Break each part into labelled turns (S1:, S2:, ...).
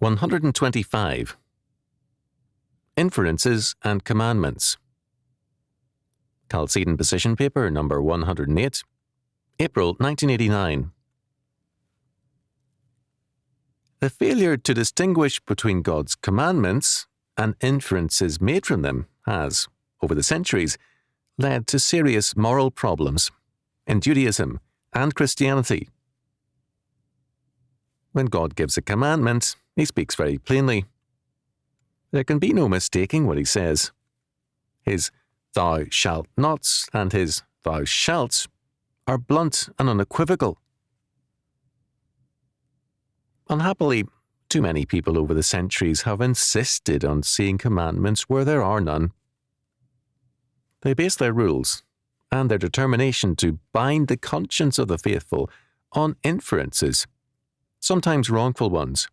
S1: 125. Inferences and Commandments. Chalcedon Position Paper number 108, April 1989. The failure to distinguish between God's commandments and inferences made from them has, over the centuries, led to serious moral problems in Judaism and Christianity. When God gives a commandment, he speaks very plainly. There can be no mistaking what he says. His "thou shalt nots" and his "thou shalt" are blunt and unequivocal. Unhappily, too many people over the centuries have insisted on seeing commandments where there are none. They base their rules and their determination to bind the conscience of the faithful on inferences, sometimes wrongful ones.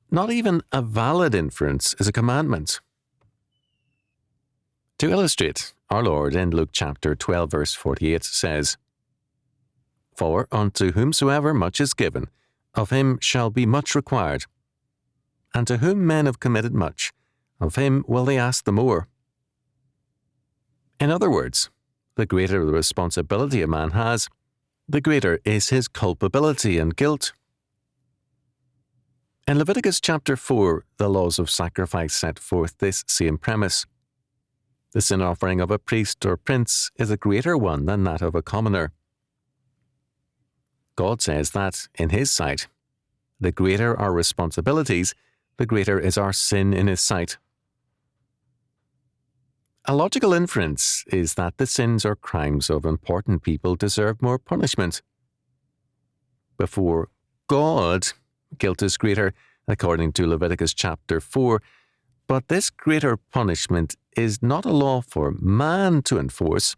S1: Not even a valid inference is a commandment. To illustrate, our Lord in Luke chapter 12 verse 48 says, "For unto whomsoever much is given, of him shall be much required. And to whom men have committed much, of him will they ask the more." In other words, the greater the responsibility a man has, the greater is his culpability and guilt. In Leviticus chapter 4, the laws of sacrifice set forth this same premise. The sin offering of a priest or prince is a greater one than that of a commoner. God says that, in his sight, the greater our responsibilities, the greater is our sin in his sight. A logical inference is that the sins or crimes of important people deserve more punishment. Before God, guilt is greater, according to Leviticus chapter 4, but this greater punishment is not a law for man to enforce,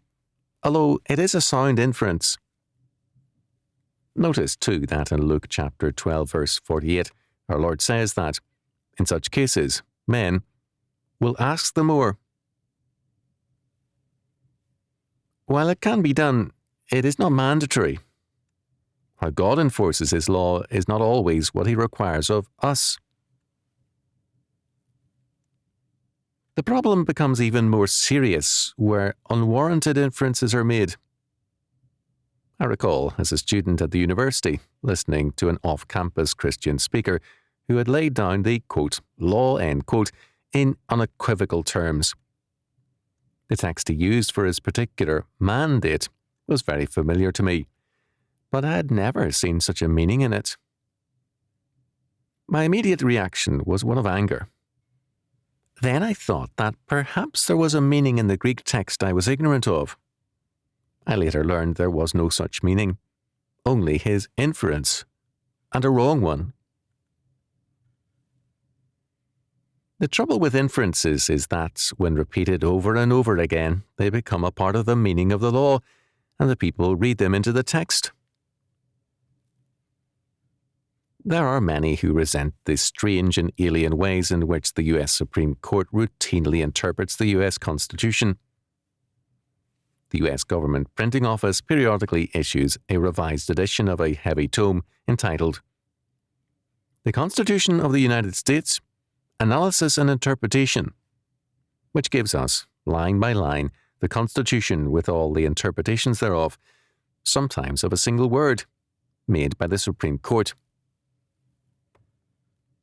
S1: although it is a sound inference. Notice, too, that in Luke chapter 12, verse 48, our Lord says that, in such cases, men will ask the more. While it can be done, it is not mandatory. How God enforces his law is not always what he requires of us. The problem becomes even more serious where unwarranted inferences are made. I recall, as a student at the university, listening to an off-campus Christian speaker who had laid down the, quote, law, end quote, in unequivocal terms. The text he used for his particular mandate was very familiar to me, but I had never seen such a meaning in it. My immediate reaction was one of anger. Then I thought that perhaps there was a meaning in the Greek text I was ignorant of. I later learned there was no such meaning, only his inference, and a wrong one. The trouble with inferences is that, when repeated over and over again, they become a part of the meaning of the law, and the people read them into the text. There are many who resent the strange and alien ways in which the U.S. Supreme Court routinely interprets the U.S. Constitution. The U.S. Government Printing Office periodically issues a revised edition of a heavy tome entitled "The Constitution of the United States, Analysis and Interpretation," which gives us, line by line, the Constitution with all the interpretations thereof, sometimes of a single word, made by the Supreme Court.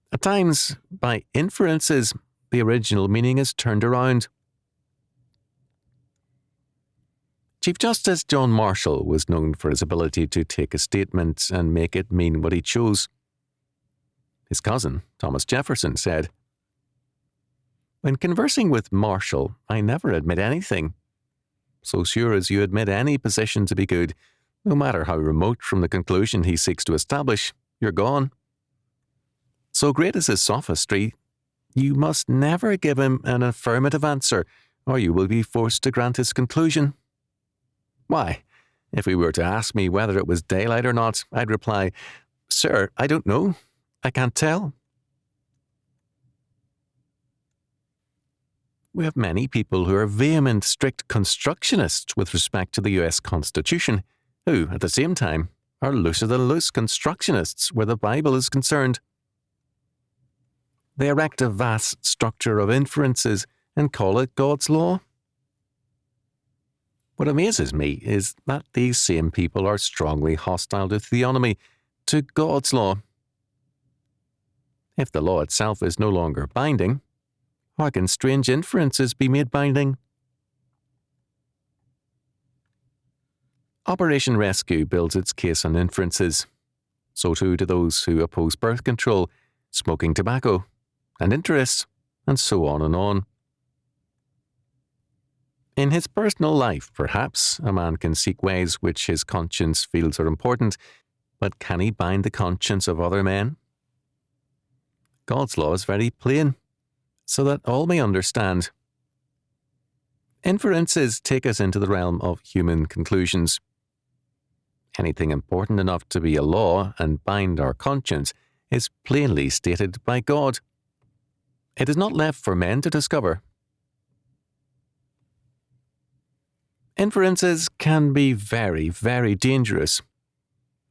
S1: At times, by inferences, the original meaning is turned around. Chief Justice John Marshall was known for his ability to take a statement and make it mean what he chose. His cousin, Thomas Jefferson, said, "When conversing with Marshall, I never admit anything. So sure as you admit any position to be good, no matter how remote from the conclusion he seeks to establish, you're gone. So great is his sophistry, you must never give him an affirmative answer, or you will be forced to grant his conclusion. Why, if he were to ask me whether it was daylight or not, I'd reply, 'Sir, I don't know. I can't tell.'" We have many people who are vehement, strict constructionists with respect to the U.S. Constitution, who, at the same time, are looser-than-loose constructionists where the Bible is concerned. They erect a vast structure of inferences and call it God's law. What amazes me is that these same people are strongly hostile to theonomy, to God's law. If the law itself is no longer binding, how can strange inferences be made binding? Operation Rescue builds its case on inferences. So too do those who oppose birth control, smoking tobacco, and interest, and so on and on. In his personal life, perhaps, a man can seek ways which his conscience feels are important, but can he bind the conscience of other men? God's law is very plain, so that all may understand. Inferences take us into the realm of human conclusions. Anything important enough to be a law and bind our conscience is plainly stated by God. It is not left for men to discover. Inferences can be very, very dangerous,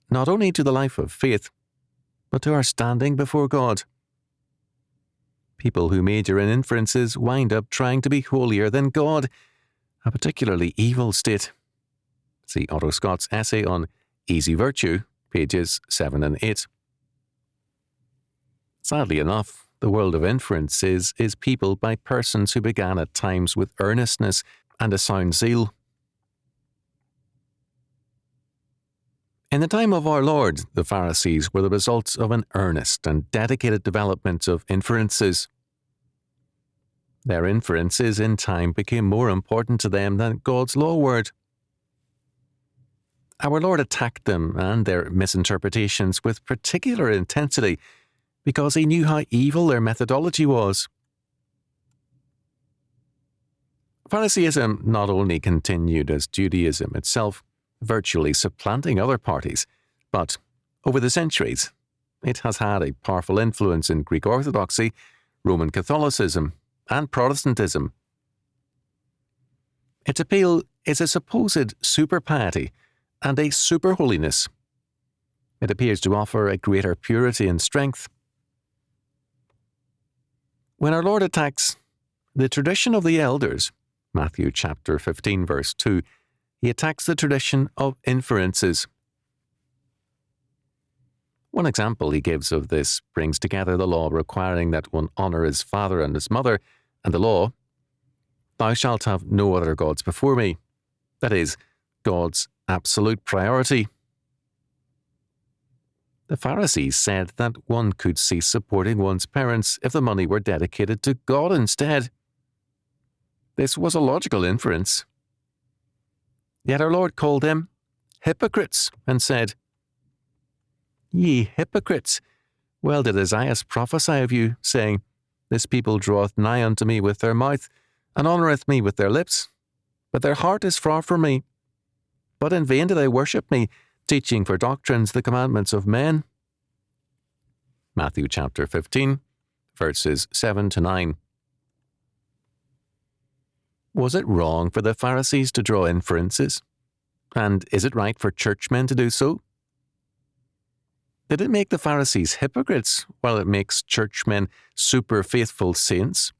S1: not only to the life of faith, but to our standing before God. People who major in inferences wind up trying to be holier than God, a particularly evil state. See Otto Scott's essay on Easy Virtue, pages 7 and 8. Sadly enough, the world of inferences is peopled by persons who began at times with earnestness and a sound zeal. In the time of our Lord, the Pharisees were the result of an earnest and dedicated development of inferences. Their inferences in time became more important to them than God's law word. Our Lord attacked them and their misinterpretations with particular intensity because he knew how evil their methodology was. Pharisaism not only continued as Judaism itself, virtually supplanting other parties, but over the centuries, it has had a powerful influence in Greek Orthodoxy, Roman Catholicism, and Protestantism. Its appeal is a supposed super-piety and a super-holiness. It appears to offer a greater purity and strength. When our Lord attacks the tradition of the elders, Matthew chapter 15, verse 2, he attacks the tradition of inferences. One example he gives of this brings together the law requiring that one honor his father and his mother, and the law, "Thou shalt have no other gods before me." That is, God's absolute priority. The Pharisees said that one could cease supporting one's parents if the money were dedicated to God instead. This was a logical inference. Yet our Lord called them hypocrites and said, "Ye hypocrites, well did Isaiah prophesy of you, saying, This people draweth nigh unto me with their mouth, and honoureth me with their lips, but their heart is far from me. But in vain do they worship me, teaching for doctrines the commandments of men." Matthew chapter 15, verses 7 to 9. Was it wrong for the Pharisees to draw inferences? And is it right for churchmen to do so? Did it make the Pharisees hypocrites while it makes churchmen super faithful saints?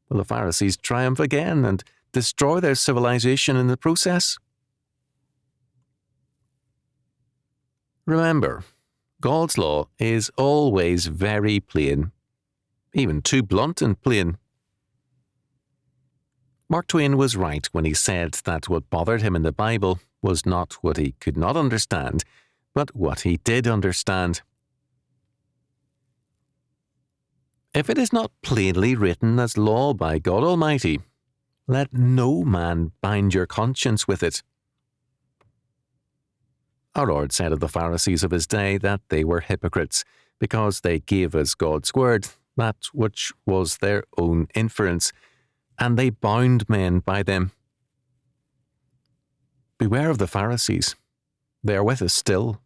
S1: Will the Pharisees triumph again and destroy their civilization in the process? Remember, God's law is always very plain, even too blunt and plain. Mark Twain was right when he said that what bothered him in the Bible was not what he could not understand, but what he did understand. If it is not plainly written as law by God Almighty, let no man bind your conscience with it. Our Lord said of the Pharisees of his day that they were hypocrites because they gave as God's word that which was their own inference, and they bound men by them. Beware of the Pharisees. They are with us still.